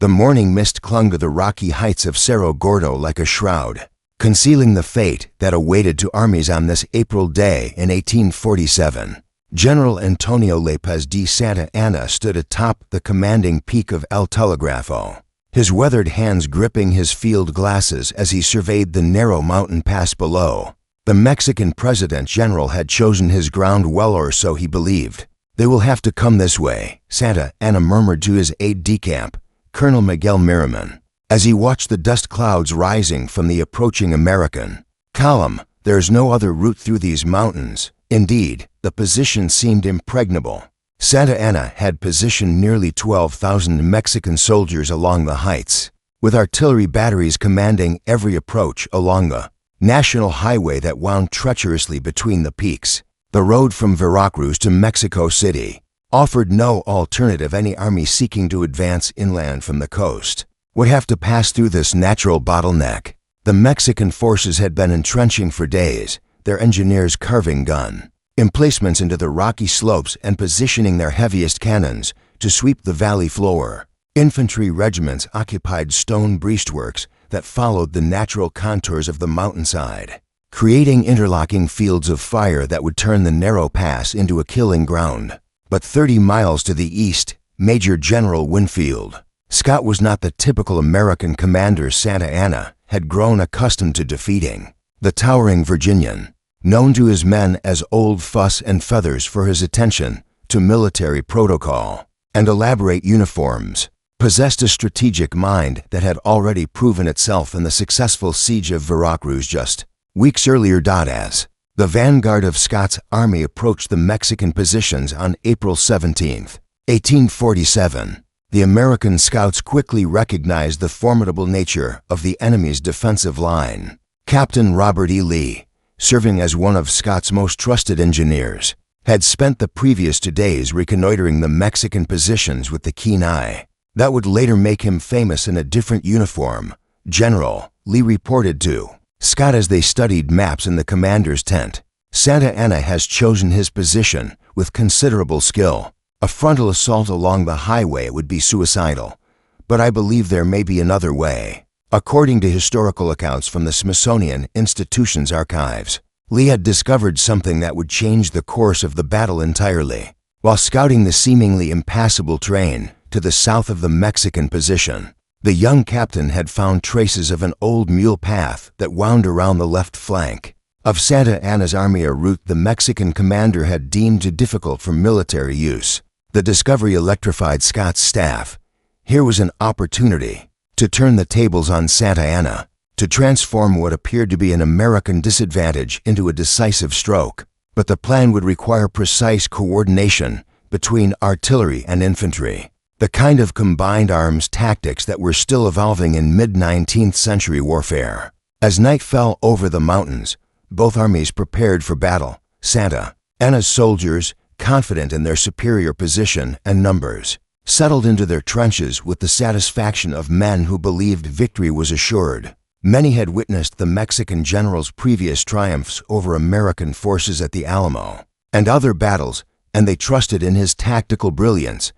The morning mist clung to the rocky heights of Cerro Gordo like a shroud, concealing the fate that awaited to armies on this April day in 1847. General Antonio López de Santa Anna stood atop the commanding peak of El Telegrafo, his weathered hands gripping his field glasses as he surveyed the narrow mountain pass below. The Mexican president general had chosen his ground well, or so he believed. "They will have to come this way," Santa Anna murmured to his aide-de-camp, Colonel Miguel Miraman, as he watched the dust clouds rising from the approaching American column. "There is no other route through these mountains." Indeed, the position seemed impregnable. Santa Anna had positioned nearly 12,000 Mexican soldiers along the heights, with artillery batteries commanding every approach along the national highway that wound treacherously between the peaks. The road from Veracruz to Mexico City offered no alternative. Any army seeking to advance inland from the coast would have to pass through this natural bottleneck. The Mexican forces had been entrenching for days, their engineers carving gun emplacements into the rocky slopes and positioning their heaviest cannons to sweep the valley floor. Infantry regiments occupied stone breastworks that followed the natural contours of the mountainside, creating interlocking fields of fire that would turn the narrow pass into a killing ground. But 30 miles to the east, Major General Winfield Scott was not the typical American commander Santa Anna had grown accustomed to defeating. The towering Virginian, known to his men as Old Fuss and Feathers for his attention to military protocol and elaborate uniforms, possessed a strategic mind that had already proven itself in the successful siege of Veracruz just weeks earlier. As the vanguard of Scott's army approached the Mexican positions on April 17, 1847, the American scouts quickly recognized the formidable nature of the enemy's defensive line. Captain Robert E. Lee, serving as one of Scott's most trusted engineers, had spent the previous 2 days reconnoitering the Mexican positions with the keen eye that would later make him famous in a different uniform. General Lee reported to Scott as they studied maps in the commander's tent. "Santa Anna has chosen his position with considerable skill. A frontal assault along the highway would be suicidal, but I believe there may be another way." According to historical accounts from the Smithsonian Institution's archives, Lee had discovered something that would change the course of the battle entirely. While scouting the seemingly impassable terrain to the south of the Mexican position, the young captain had found traces of an old mule path that wound around the left flank of Santa Anna's army, a route the Mexican commander had deemed too difficult for military use. The discovery electrified Scott's staff. Here was an opportunity to turn the tables on Santa Anna, to transform what appeared to be an American disadvantage into a decisive stroke. But the plan would require precise coordination between artillery and infantry, the kind of combined arms tactics that were still evolving in mid-19th century warfare. As night fell over the mountains, both armies prepared for battle. Santa Anna's soldiers, confident in their superior position and numbers, settled into their trenches with the satisfaction of men who believed victory was assured. Many had witnessed the Mexican general's previous triumphs over American forces at the Alamo and other battles, and they trusted in his tactical brilliance.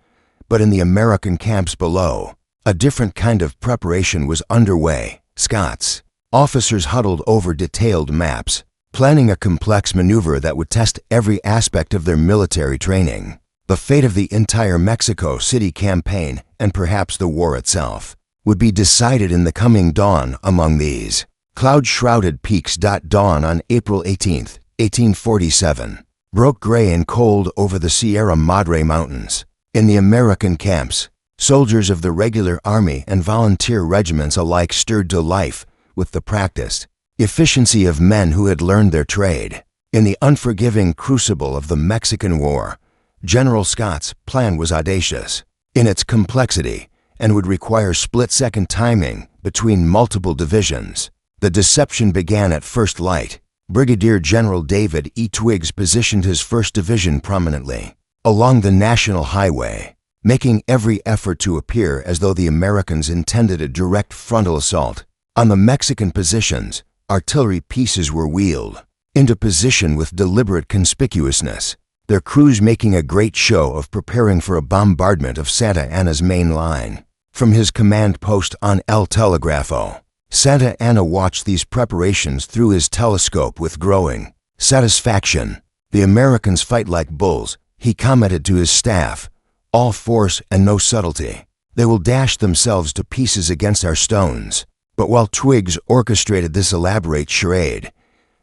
But in the American camps below, a different kind of preparation was underway. Scott's officers huddled over detailed maps, planning a complex maneuver that would test every aspect of their military training. The fate of the entire Mexico City campaign, and perhaps the war itself, would be decided in the coming dawn among these cloud-shrouded peaks. Dawn on April 18, 1847, broke gray and cold over the Sierra Madre Mountains. In the American camps, soldiers of the regular army and volunteer regiments alike stirred to life with the practiced efficiency of men who had learned their trade. In the unforgiving crucible of the Mexican War, General Scott's plan was audacious in its complexity and would require split-second timing between multiple divisions. The deception began at first light. Brigadier General David E. Twiggs positioned his 1st Division prominently along the National Highway, making every effort to appear as though the Americans intended a direct frontal assault. On the Mexican positions, artillery pieces were wheeled into position with deliberate conspicuousness, their crews making a great show of preparing for a bombardment of Santa Anna's main line. From his command post on El Telegrafo, Santa Anna watched these preparations through his telescope with growing satisfaction. "The Americans fight like bulls," he commented to his staff. "All force and no subtlety. They will dash themselves to pieces against our stones." But while Twiggs orchestrated this elaborate charade,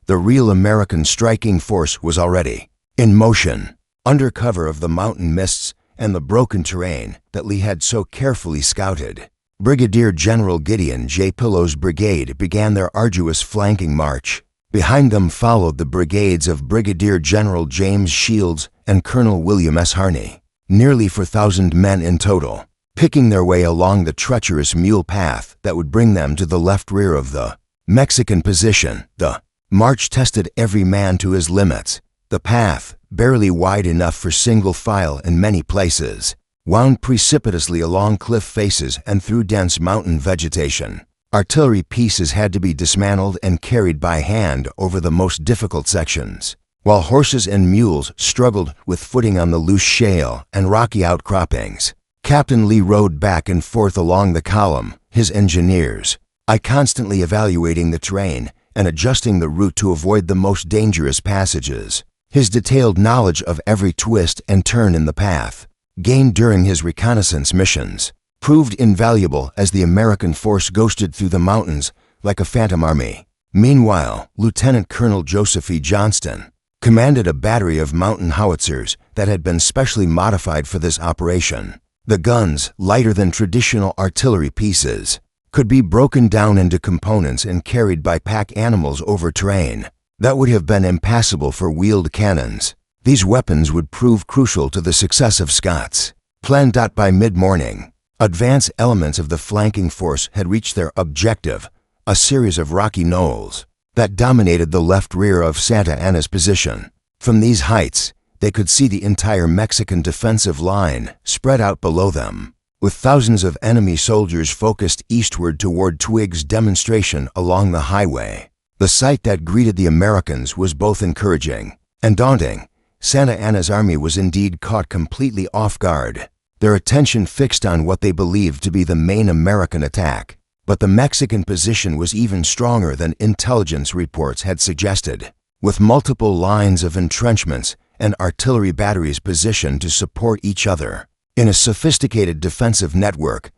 the real American striking force was already in motion. Under cover of the mountain mists and the broken terrain that Lee had so carefully scouted, Brigadier General Gideon J. Pillow's brigade began their arduous flanking march. Behind them followed the brigades of Brigadier General James Shields and Colonel William S. Harney, nearly 4,000 men in total, picking their way along the treacherous mule path that would bring them to the left rear of the Mexican position. The march tested every man to his limits. The path, barely wide enough for single file in many places, wound precipitously along cliff faces and through dense mountain vegetation. Artillery pieces had to be dismantled and carried by hand over the most difficult sections, while horses and mules struggled with footing on the loose shale and rocky outcroppings. Captain Lee rode back and forth along the column, his engineers, constantly evaluating the terrain and adjusting the route to avoid the most dangerous passages. His detailed knowledge of every twist and turn in the path, gained during his reconnaissance missions, proved invaluable as the American force ghosted through the mountains like a phantom army. Meanwhile, Lieutenant Colonel Joseph E. Johnston commanded a battery of mountain howitzers that had been specially modified for this operation. The guns, lighter than traditional artillery pieces, could be broken down into components and carried by pack animals over terrain that would have been impassable for wheeled cannons. These weapons would prove crucial to the success of Scott's plan. By mid-morning, advance elements of the flanking force had reached their objective, a series of rocky knolls that dominated the left rear of Santa Anna's position. From these heights, they could see the entire Mexican defensive line spread out below them, with thousands of enemy soldiers focused eastward toward Twiggs' demonstration along the highway. The sight that greeted the Americans was both encouraging and daunting. Santa Anna's army was indeed caught completely off guard, their attention fixed on what they believed to be the main American attack. But the Mexican position was even stronger than intelligence reports had suggested, with multiple lines of entrenchments and artillery batteries positioned to support each other in a sophisticated defensive network.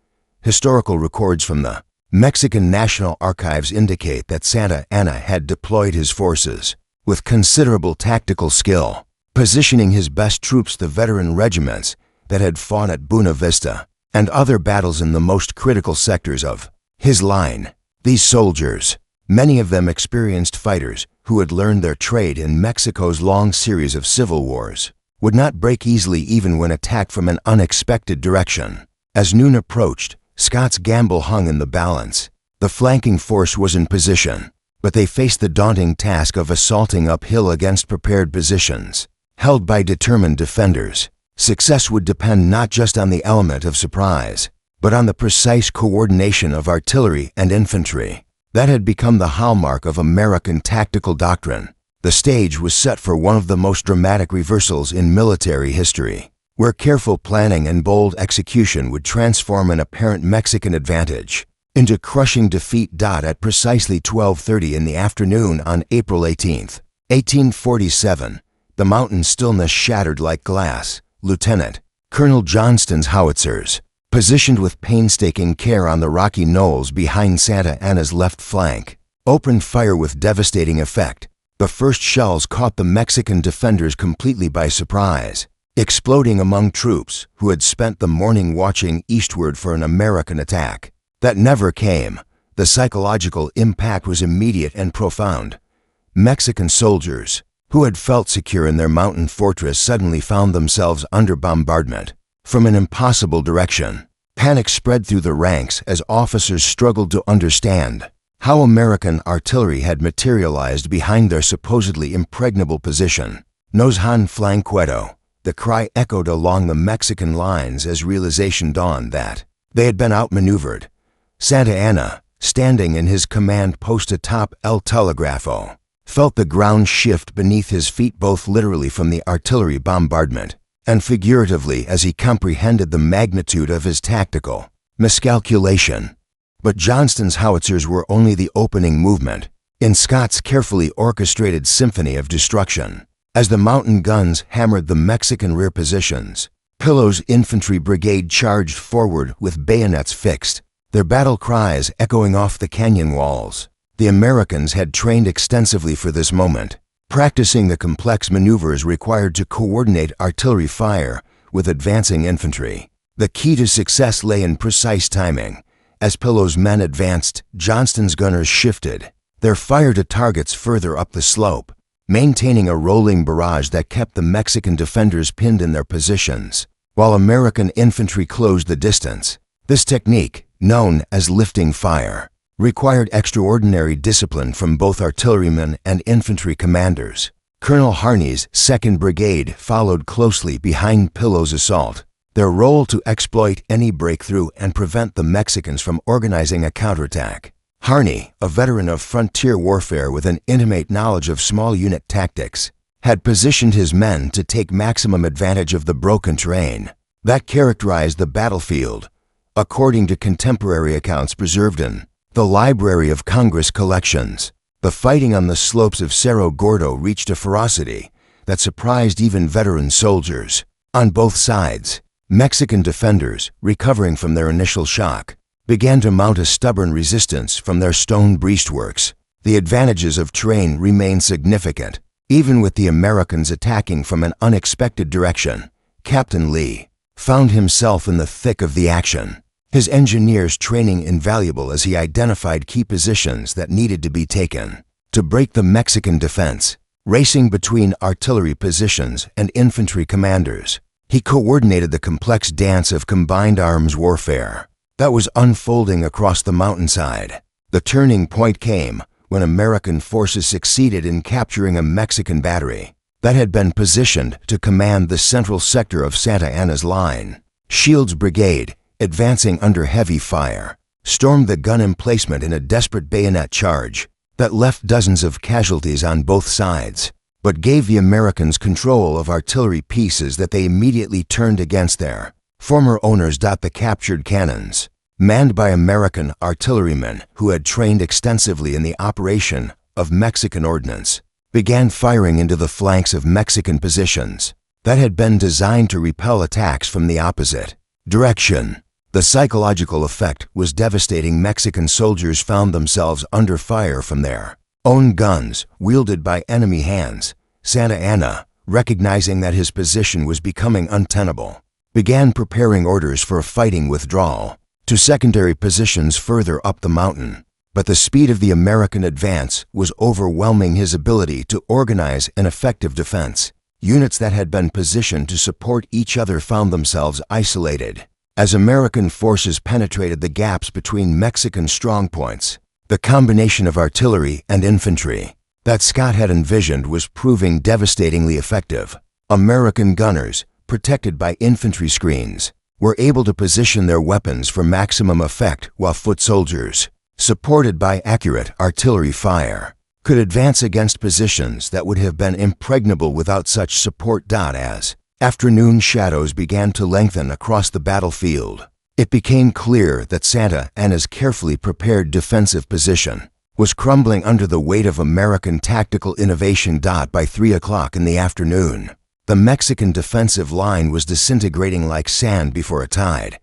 Historical records from the Mexican National Archives indicate that Santa Anna had deployed his forces with considerable tactical skill, positioning his best troops, the veteran regiments that had fought at Buena Vista and other battles, in the most critical sectors of his line. These soldiers, many of them experienced fighters who had learned their trade in Mexico's long series of civil wars, would not break easily even when attacked from an unexpected direction. As noon approached, Scott's gamble hung in the balance. The flanking force was in position, but they faced the daunting task of assaulting uphill against prepared positions held by determined defenders. Success would depend not just on the element of surprise, but on the precise coordination of artillery and infantry that had become the hallmark of American tactical doctrine. The stage was set for one of the most dramatic reversals in military history, where careful planning and bold execution would transform an apparent Mexican advantage into crushing defeat. At precisely 12:30 in the afternoon on April 18, 1847, the mountain stillness shattered like glass. Lieutenant Colonel Johnston's howitzers, positioned with painstaking care on the rocky knolls behind Santa Anna's left flank, opened fire with devastating effect. The first shells caught the Mexican defenders completely by surprise, exploding among troops who had spent the morning watching eastward for an American attack that never came. The psychological impact was immediate and profound. Mexican soldiers, who had felt secure in their mountain fortress, suddenly found themselves under bombardment from an impossible direction. Panic spread through the ranks as officers struggled to understand how American artillery had materialized behind their supposedly impregnable position. Nos han flanqueado, the cry echoed along the Mexican lines as realization dawned that they had been outmaneuvered. Santa Anna, standing in his command post atop El Telegrafo, felt the ground shift beneath his feet, both literally from the artillery bombardment and figuratively as he comprehended the magnitude of his tactical Miscalculation. But Johnston's howitzers were only the opening movement in Scott's carefully orchestrated symphony of destruction. As the mountain guns hammered the Mexican rear positions, Pillow's infantry brigade charged forward with bayonets fixed, their battle cries echoing off the canyon walls. The Americans had trained extensively for this moment, practicing the complex maneuvers required to coordinate artillery fire with advancing infantry. The key to success lay in precise timing. As Pillow's men advanced, Johnston's gunners shifted their fire to targets further up the slope, maintaining a rolling barrage that kept the Mexican defenders pinned in their positions, while American infantry closed the distance. This technique, known as lifting fire, required extraordinary discipline from both artillerymen and infantry commanders. Colonel Harney's 2nd Brigade followed closely behind Pillow's assault, their role to exploit any breakthrough and prevent the Mexicans from organizing a counterattack. Harney, a veteran of frontier warfare with an intimate knowledge of small unit tactics, had positioned his men to take maximum advantage of the broken terrain that characterized the battlefield. According to contemporary accounts preserved in the Library of Congress collections, the fighting on the slopes of Cerro Gordo reached a ferocity that surprised even veteran soldiers. On both sides, Mexican defenders, recovering from their initial shock, began to mount a stubborn resistance from their stone breastworks. The advantages of terrain remained significant, even with the Americans attacking from an unexpected direction. Captain Lee found himself in the thick of the action, his engineers' training invaluable as he identified key positions that needed to be taken to break the Mexican defense. Racing between artillery positions and infantry commanders, he coordinated the complex dance of combined arms warfare that was unfolding across the mountainside. The turning point came when American forces succeeded in capturing a Mexican battery that had been positioned to command the central sector of Santa Anna's line. Shields' brigade, advancing under heavy fire, stormed the gun emplacement in a desperate bayonet charge that left dozens of casualties on both sides, but gave the Americans control of artillery pieces that they immediately turned against their former owners. The captured cannons, manned by American artillerymen who had trained extensively in the operation of Mexican ordnance, began firing into the flanks of Mexican positions that had been designed to repel attacks from the opposite direction. The psychological effect was devastating. Mexican soldiers found themselves under fire from their own guns, wielded by enemy hands. Santa Anna, recognizing that his position was becoming untenable, began preparing orders for a fighting withdrawal to secondary positions further up the mountain. But the speed of the American advance was overwhelming his ability to organize an effective defense. Units that had been positioned to support each other found themselves isolated as American forces penetrated the gaps between Mexican strongpoints. The combination of artillery and infantry that Scott had envisioned was proving devastatingly effective. American gunners, protected by infantry screens, were able to position their weapons for maximum effect, while foot soldiers, supported by accurate artillery fire, could advance against positions that would have been impregnable without such support. As afternoon shadows began to lengthen across the battlefield, it became clear that Santa Anna's carefully prepared defensive position was crumbling under the weight of American tactical innovation. By 3 o'clock in the afternoon, the Mexican defensive line was disintegrating like sand before a tide.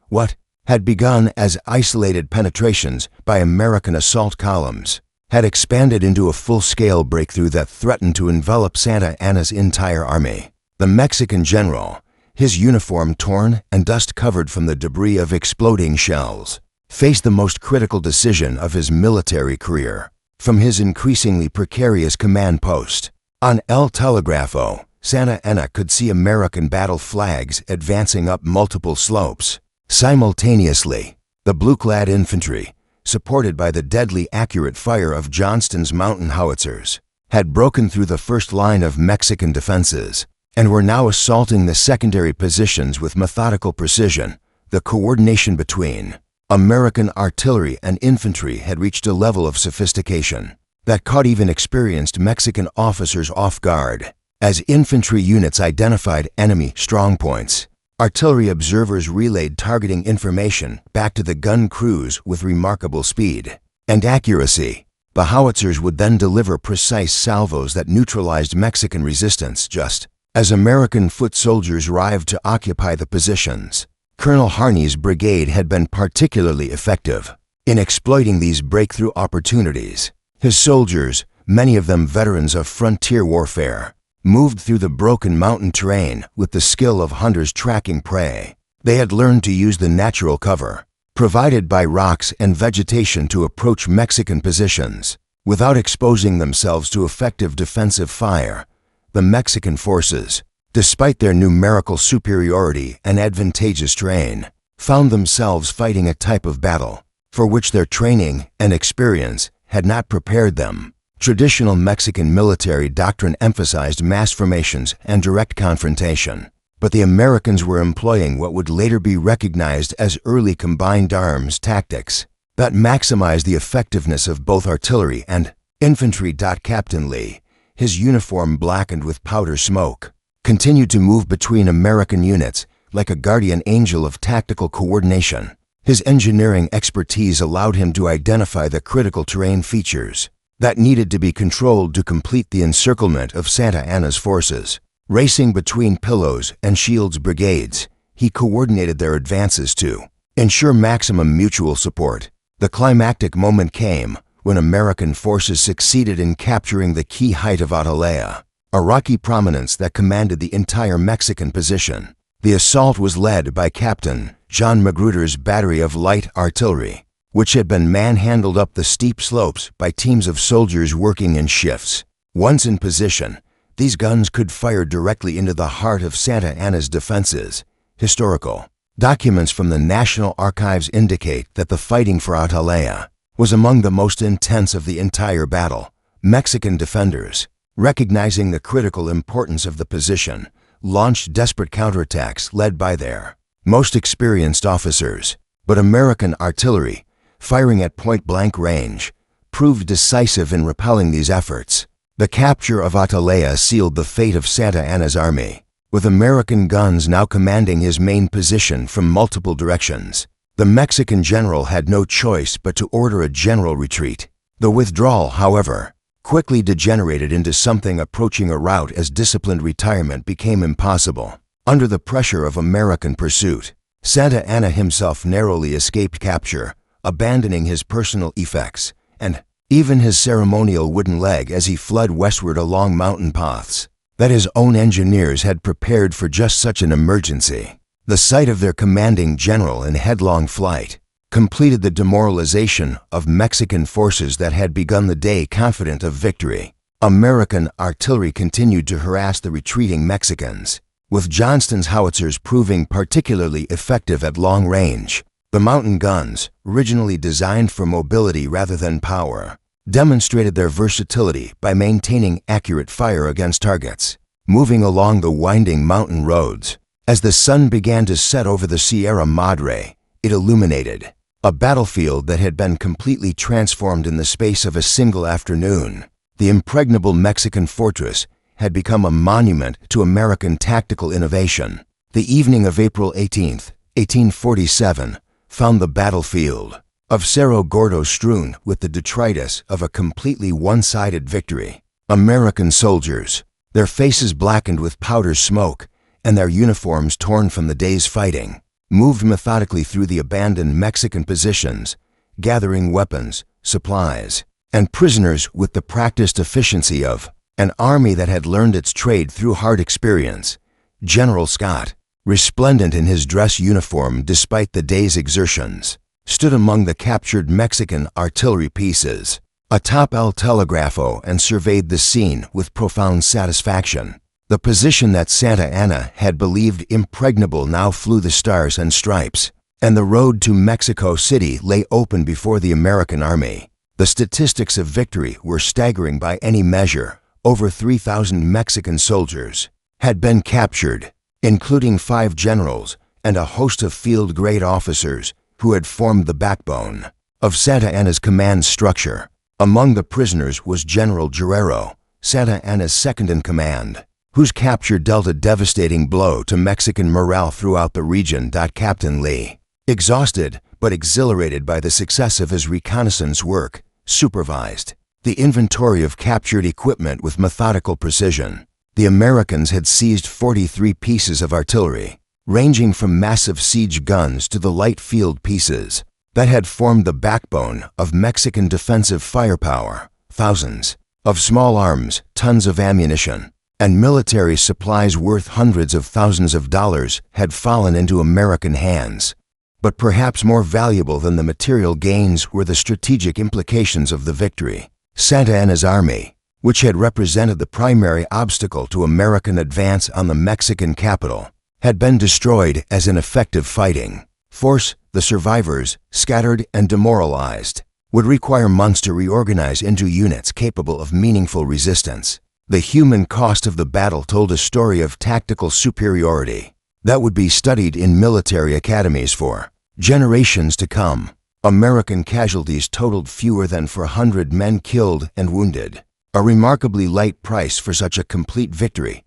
What had begun as isolated penetrations by American assault columns had expanded into a full-scale breakthrough that threatened to envelop Santa Anna's entire army. The Mexican general, his uniform torn and dust-covered from the debris of exploding shells, faced the most critical decision of his military career. From his increasingly precarious command post on El Telegrafo, Santa Anna could see American battle flags advancing up multiple slopes. Simultaneously, the blue-clad infantry, supported by the deadly accurate fire of Johnston's mountain howitzers, had broken through the first line of Mexican defenses and were now assaulting the secondary positions with methodical precision. The coordination between American artillery and infantry had reached a level of sophistication that caught even experienced Mexican officers off guard. As infantry units identified enemy strongpoints, Artillery observers relayed targeting information back to the gun crews with remarkable speed and accuracy. The howitzers would then deliver precise salvos that neutralized Mexican resistance just as American foot soldiers arrived to occupy the positions. Colonel Harney's brigade had been particularly effective in exploiting these breakthrough opportunities. His soldiers, many of them veterans of frontier warfare, moved through the broken mountain terrain with the skill of hunters tracking prey. They had learned to use the natural cover provided by rocks and vegetation to approach Mexican positions without exposing themselves to effective defensive fire. The Mexican forces, despite their numerical superiority and advantageous terrain, found themselves fighting a type of battle for which their training and experience had not prepared them. Traditional Mexican military doctrine emphasized mass formations and direct confrontation, but the Americans were employing what would later be recognized as early combined arms tactics that maximized the effectiveness of both artillery and infantry. Captain Lee, his uniform blackened with powder smoke, continued to move between American units like a guardian angel of tactical coordination. His engineering expertise allowed him to identify the critical terrain features that needed to be controlled to complete the encirclement of Santa Anna's forces. Racing between Pillows and Shields brigades, he coordinated their advances to ensure maximum mutual support. The climactic moment came when American forces succeeded in capturing the key height of Atalaya, a rocky prominence that commanded the entire Mexican position. The assault was led by Captain John Magruder's battery of light artillery, which had been manhandled up the steep slopes by teams of soldiers working in shifts. Once in position, these guns could fire directly into the heart of Santa Anna's defenses. Historical documents from the National Archives indicate that the fighting for Atalaya was among the most intense of the entire battle. Mexican defenders, recognizing the critical importance of the position, launched desperate counterattacks led by their most experienced officers. But American artillery, firing at point-blank range, proved decisive in repelling these efforts. The capture of Atalaya sealed the fate of Santa Anna's army, with American guns now commanding his main position from multiple directions. The Mexican general had no choice but to order a general retreat. The withdrawal, however, quickly degenerated into something approaching a rout as disciplined retirement became impossible. Under the pressure of American pursuit, Santa Anna himself narrowly escaped capture, abandoning his personal effects and even his ceremonial wooden leg as he fled westward along mountain paths that his own engineers had prepared for just such an emergency. The sight of their commanding general in headlong flight completed the demoralization of Mexican forces that had begun the day confident of victory. American artillery continued to harass the retreating Mexicans, with Johnston's howitzers proving particularly effective at long range. The mountain guns, originally designed for mobility rather than power, demonstrated their versatility by maintaining accurate fire against targets. Moving along the winding mountain roads, as the sun began to set over the Sierra Madre, it illuminated a battlefield that had been completely transformed in the space of a single afternoon. The impregnable Mexican fortress had become a monument to American tactical innovation. The evening of April 18, 1847, found the battlefield of Cerro Gordo strewn with the detritus of a completely one-sided victory. American soldiers, their faces blackened with powder smoke and their uniforms torn from the day's fighting, moved methodically through the abandoned Mexican positions, gathering weapons, supplies, and prisoners with the practiced efficiency of an army that had learned its trade through hard experience. General Scott, resplendent in his dress uniform despite the day's exertions, stood among the captured Mexican artillery pieces atop El Telegrafo and surveyed the scene with profound satisfaction. The position that Santa Anna had believed impregnable now flew the stars and stripes, and the road to Mexico City lay open before the American army. The statistics of victory were staggering by any measure. Over 3,000 Mexican soldiers had been captured, including 5 generals and a host of field-grade officers who had formed the backbone of Santa Anna's command structure. Among the prisoners was General Guerrero, Santa Anna's second-in-command. whose capture dealt a devastating blow to Mexican morale throughout the region. Captain Lee, exhausted but exhilarated by the success of his reconnaissance work, supervised the inventory of captured equipment with methodical precision. The Americans had seized 43 pieces of artillery, ranging from massive siege guns to the light field pieces that had formed the backbone of Mexican defensive firepower. Thousands of small arms, tons of ammunition, and military supplies worth hundreds of thousands of dollars had fallen into American hands. But perhaps more valuable than the material gains were the strategic implications of the victory. Santa Anna's army, which had represented the primary obstacle to American advance on the Mexican capital, had been destroyed as ineffective fighting force. The survivors, scattered and demoralized, would require months to reorganize into units capable of meaningful resistance. The human cost of the battle told a story of tactical superiority that would be studied in military academies for generations to come. American casualties totaled fewer than 400 men killed and wounded, a remarkably light price for such a complete victory.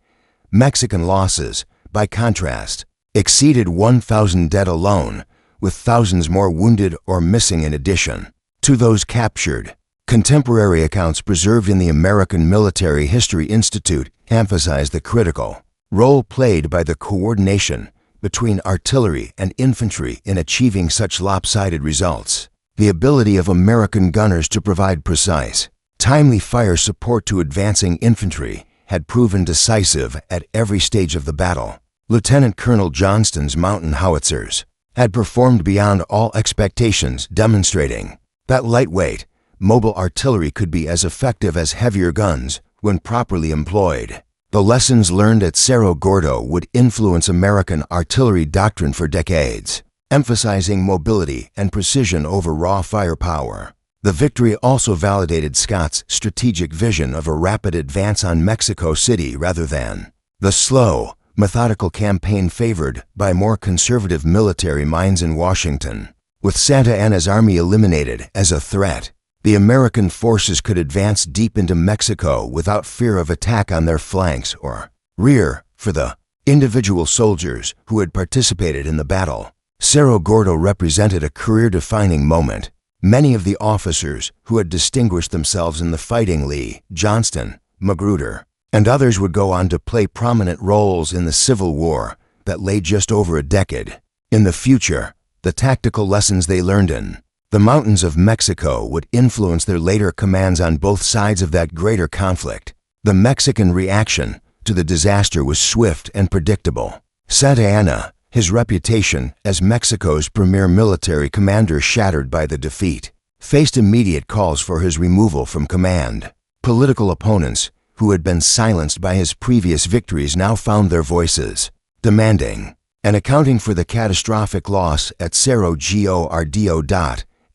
Mexican losses, by contrast, exceeded 1,000 dead alone, with thousands more wounded or missing in addition to those captured. Contemporary accounts preserved in the American Military History Institute emphasize the critical role played by the coordination between artillery and infantry in achieving such lopsided results. The ability of American gunners to provide precise, timely fire support to advancing infantry had proven decisive at every stage of the battle. Lieutenant Colonel Johnston's mountain howitzers had performed beyond all expectations, demonstrating that lightweight, mobile artillery could be as effective as heavier guns when properly employed. The lessons learned at Cerro Gordo would influence American artillery doctrine for decades, emphasizing mobility and precision over raw firepower. The victory also validated Scott's strategic vision of a rapid advance on Mexico City rather than the slow, methodical campaign favored by more conservative military minds in Washington. With Santa Anna's army eliminated as a threat, the American forces could advance deep into Mexico without fear of attack on their flanks or rear. For the individual soldiers who had participated in the battle, Cerro Gordo represented a career-defining moment. Many of the officers who had distinguished themselves in the fighting, Lee, Johnston, Magruder, and others, would go on to play prominent roles in the Civil War that lay just over a decade. In the future, the tactical lessons they learned in the mountains of Mexico would influence their later commands on both sides of that greater conflict. The Mexican reaction to the disaster was swift and predictable. Santa Anna, his reputation as Mexico's premier military commander shattered by the defeat, faced immediate calls for his removal from command. Political opponents, who had been silenced by his previous victories, now found their voices, demanding an accounting for the catastrophic loss at Cerro Gordo.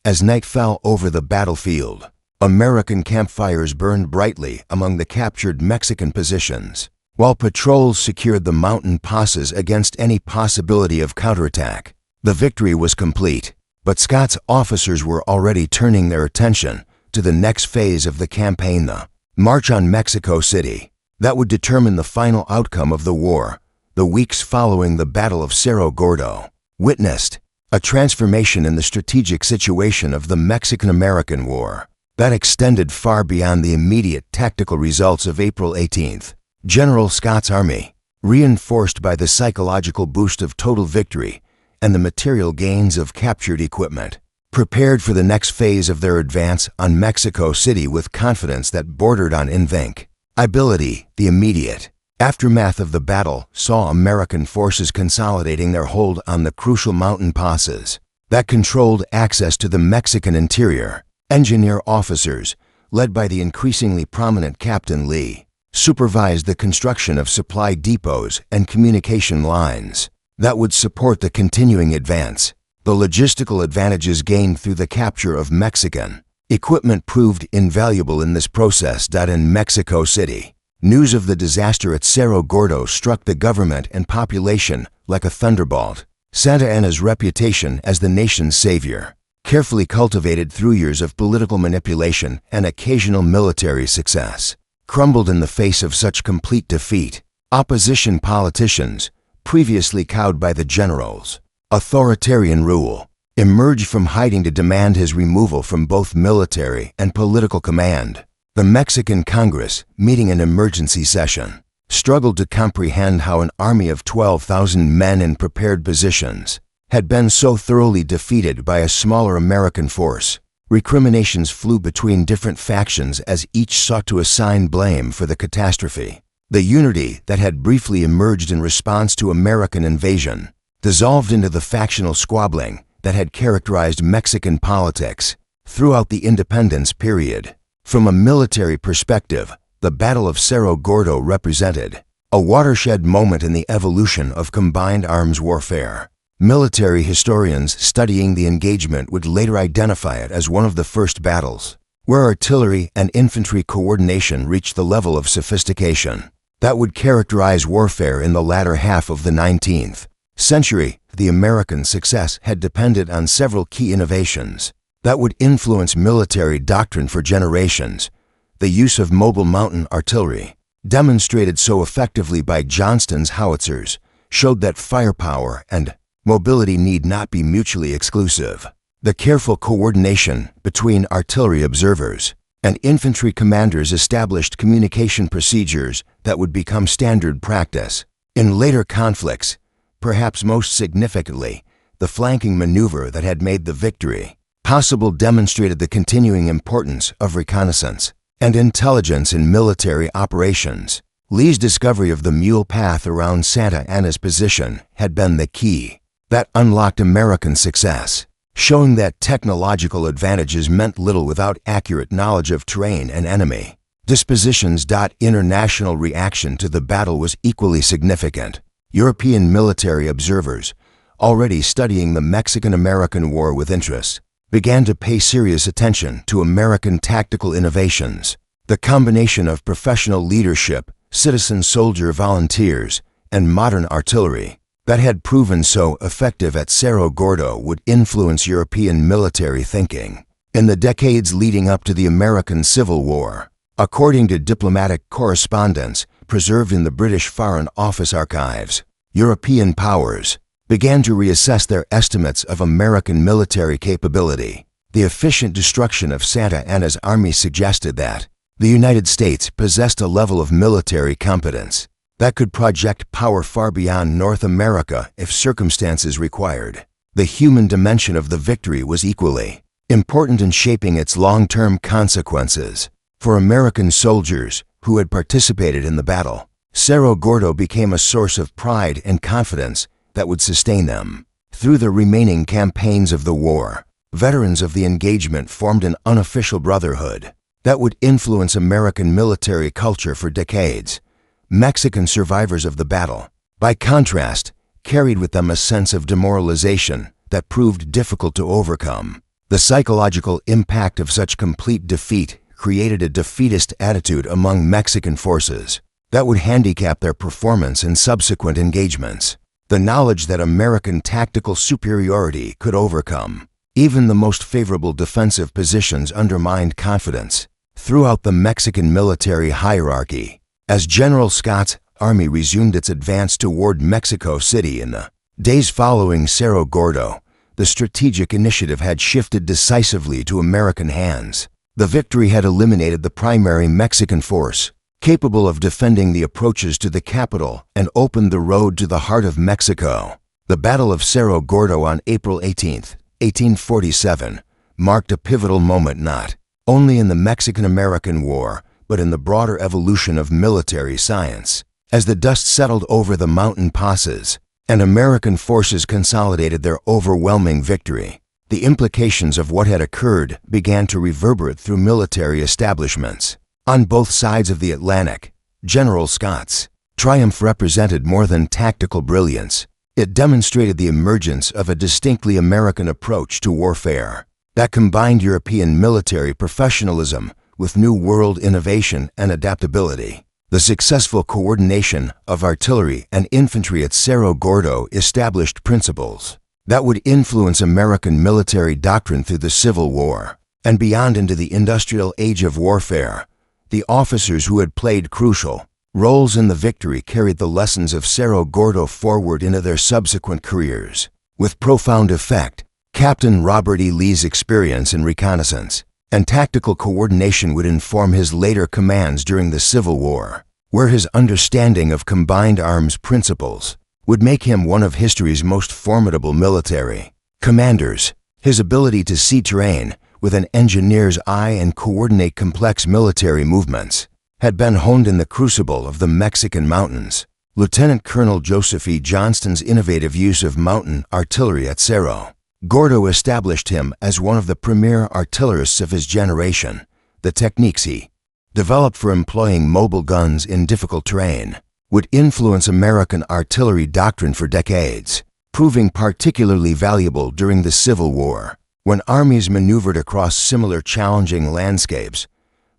As night fell over the battlefield, American campfires burned brightly among the captured Mexican positions, while patrols secured the mountain passes against any possibility of counterattack. The victory was complete, but Scott's officers were already turning their attention to the next phase of the campaign, the march on Mexico City, that would determine the final outcome of the war. The weeks following the Battle of Cerro Gordo witnessed a transformation in the strategic situation of the Mexican-American War that extended far beyond the immediate tactical results of April 18th. General Scott's army, reinforced by the psychological boost of total victory and the material gains of captured equipment, prepared for the next phase of their advance on Mexico City with confidence that bordered on invincibility. The immediate aftermath of the battle saw American forces consolidating their hold on the crucial mountain passes that controlled access to the Mexican interior. Engineer officers, led by the increasingly prominent Captain Lee, supervised the construction of supply depots and communication lines that would support the continuing advance. The logistical advantages gained through the capture of Mexican equipment proved invaluable in this process. In Mexico City, news of the disaster at Cerro Gordo struck the government and population like a thunderbolt. Santa Anna's reputation as the nation's savior, carefully cultivated through years of political manipulation and occasional military success, crumbled in the face of such complete defeat. Opposition politicians, previously cowed by the generals' authoritarian rule, emerged from hiding to demand his removal from both military and political command. The Mexican Congress, meeting in emergency session, struggled to comprehend how an army of 12,000 men in prepared positions had been so thoroughly defeated by a smaller American force. Recriminations flew between different factions as each sought to assign blame for the catastrophe. The unity that had briefly emerged in response to American invasion dissolved into the factional squabbling that had characterized Mexican politics throughout the independence period. From a military perspective, the Battle of Cerro Gordo represented a watershed moment in the evolution of combined arms warfare. Military historians studying the engagement would later identify it as one of the first battles where artillery and infantry coordination reached the level of sophistication that would characterize warfare in the latter half of the 19th century. The American success had depended on several key innovations that would influence military doctrine for generations. The use of mobile mountain artillery, demonstrated so effectively by Johnston's howitzers, showed that firepower and mobility need not be mutually exclusive. The careful coordination between artillery observers and infantry commanders established communication procedures that would become standard practice. In later conflicts, perhaps most significantly, the flanking maneuver that had made the victory possible demonstrated the continuing importance of reconnaissance and intelligence in military operations. Lee's discovery of the mule path around Santa Anna's position had been the key that unlocked American success, showing that technological advantages meant little without accurate knowledge of terrain and enemy dispositions. International reaction to the battle was equally significant. European military observers, already studying the Mexican-American War with interest, began to pay serious attention to American tactical innovations. The combination of professional leadership, citizen soldier volunteers, and modern artillery that had proven so effective at Cerro Gordo would influence European military thinking in the decades leading up to the American Civil War. According to diplomatic correspondence preserved in the British Foreign Office archives, European powers began to reassess their estimates of American military capability. The efficient destruction of Santa Anna's army suggested that the United States possessed a level of military competence that could project power far beyond North America if circumstances required. The human dimension of the victory was equally important in shaping its long-term consequences. For American soldiers who had participated in the battle, Cerro Gordo became a source of pride and confidence that would sustain them through the remaining campaigns of the war. Veterans of the engagement formed an unofficial brotherhood that would influence American military culture for decades. Mexican survivors of the battle, by contrast, carried with them a sense of demoralization that proved difficult to overcome. The psychological impact of such complete defeat created a defeatist attitude among Mexican forces that would handicap their performance in subsequent engagements. The knowledge that American tactical superiority could overcome even the most favorable defensive positions undermined confidence throughout the Mexican military hierarchy. As General Scott's army resumed its advance toward Mexico City in the days following Cerro Gordo, the strategic initiative had shifted decisively to American hands. The victory had eliminated the primary Mexican force, capable of defending the approaches to the capital, and opened the road to the heart of Mexico. The Battle of Cerro Gordo on April 18, 1847, marked a pivotal moment not only in the Mexican-American War, but in the broader evolution of military science. As the dust settled over the mountain passes and American forces consolidated their overwhelming victory, the implications of what had occurred began to reverberate through military establishments. On both sides of the Atlantic, General Scott's triumph represented more than tactical brilliance. It demonstrated the emergence of a distinctly American approach to warfare that combined European military professionalism with New World innovation and adaptability. The successful coordination of artillery and infantry at Cerro Gordo established principles that would influence American military doctrine through the Civil War and beyond into the industrial age of warfare. The officers who had played crucial Roles in the victory carried the lessons of Cerro Gordo forward into their subsequent careers. With profound effect, Captain Robert E. Lee's experience in reconnaissance and tactical coordination would inform his later commands during the Civil War, where his understanding of combined arms principles would make him one of history's most formidable military commanders. His ability to see terrain with an engineer's eye and coordinate complex military movements had been honed in the crucible of the Mexican mountains. Lieutenant Colonel Joseph E. Johnston's innovative use of mountain artillery at Cerro Gordo established him as one of the premier artillerists of his generation. The techniques he developed for employing mobile guns in difficult terrain would influence American artillery doctrine for decades, proving particularly valuable during the Civil War. When armies maneuvered across similar challenging landscapes,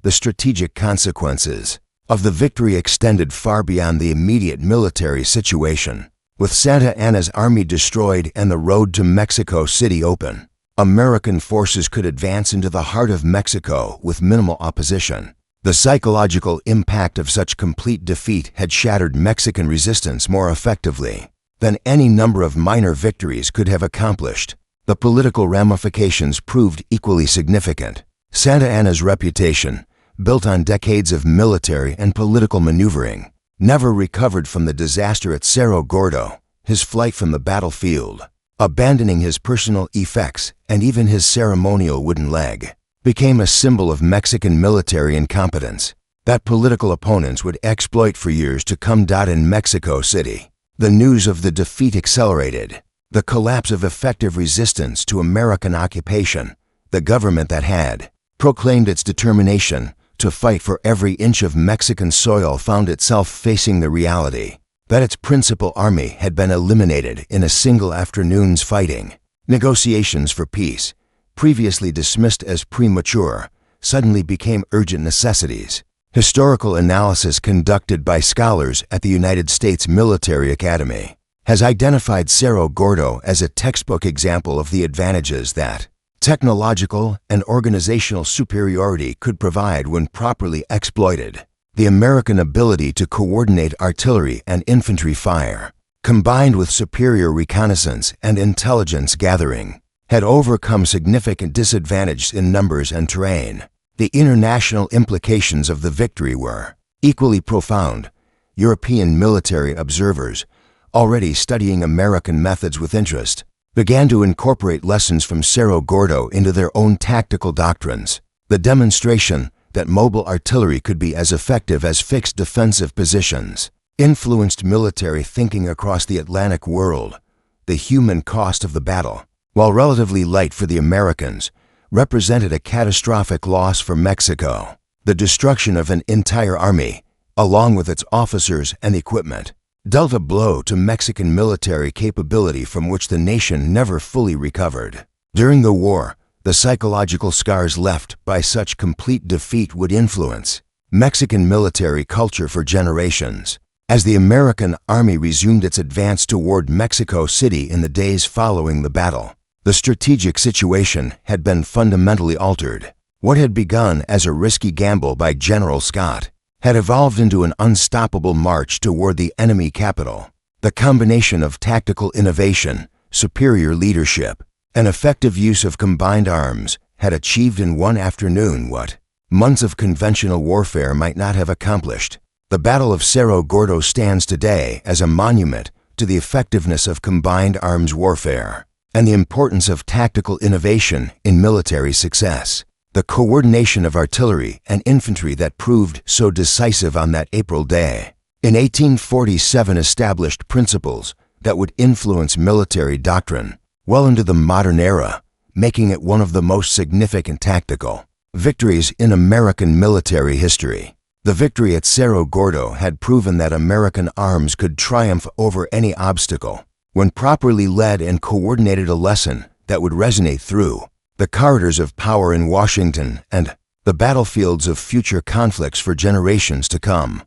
the strategic consequences of the victory extended far beyond the immediate military situation. With Santa Anna's army destroyed and the road to Mexico City open, American forces could advance into the heart of Mexico with minimal opposition. The psychological impact of such complete defeat had shattered Mexican resistance more effectively than any number of minor victories could have accomplished. The political ramifications proved equally significant. Santa Anna's reputation, built on decades of military and political maneuvering, never recovered from the disaster at Cerro Gordo. His flight from the battlefield, abandoning his personal effects and even his ceremonial wooden leg, became a symbol of Mexican military incompetence that political opponents would exploit for years to come. In Mexico City, the news of the defeat accelerated the collapse of effective resistance to American occupation. The government that had proclaimed its determination to fight for every inch of Mexican soil found itself facing the reality that its principal army had been eliminated in a single afternoon's fighting. Negotiations for peace, previously dismissed as premature, suddenly became urgent necessities. Historical analysis conducted by scholars at the United States Military Academy has identified Cerro Gordo as a textbook example of the advantages that technological and organizational superiority could provide when properly exploited. The American ability to coordinate artillery and infantry fire, combined with superior reconnaissance and intelligence gathering, had overcome significant disadvantages in numbers and terrain. The international implications of the victory were equally profound. European military observers, already studying American methods with interest, began to incorporate lessons from Cerro Gordo into their own tactical doctrines. The demonstration that mobile artillery could be as effective as fixed defensive positions influenced military thinking across the Atlantic world. The human cost of the battle, while relatively light for the Americans, represented a catastrophic loss for Mexico. The destruction of an entire army, along with its officers and equipment, dealt a blow to Mexican military capability from which the nation never fully recovered. During the war, the psychological scars left by such complete defeat would influence Mexican military culture for generations. As the American army resumed its advance toward Mexico City in the days following the battle, the strategic situation had been fundamentally altered. What had begun as a risky gamble by General Scott had evolved into an unstoppable march toward the enemy capital. The combination of tactical innovation, superior leadership, and effective use of combined arms had achieved in one afternoon what months of conventional warfare might not have accomplished. The Battle of Cerro Gordo stands today as a monument to the effectiveness of combined arms warfare and the importance of tactical innovation in military success. The coordination of artillery and infantry that proved so decisive on that April day in 1847 established principles that would influence military doctrine well into the modern era, making it one of the most significant tactical victories in American military history. The victory at Cerro Gordo had proven that American arms could triumph over any obstacle when properly led and coordinated, a lesson that would resonate through the corridors of power in Washington and the battlefields of future conflicts for generations to come.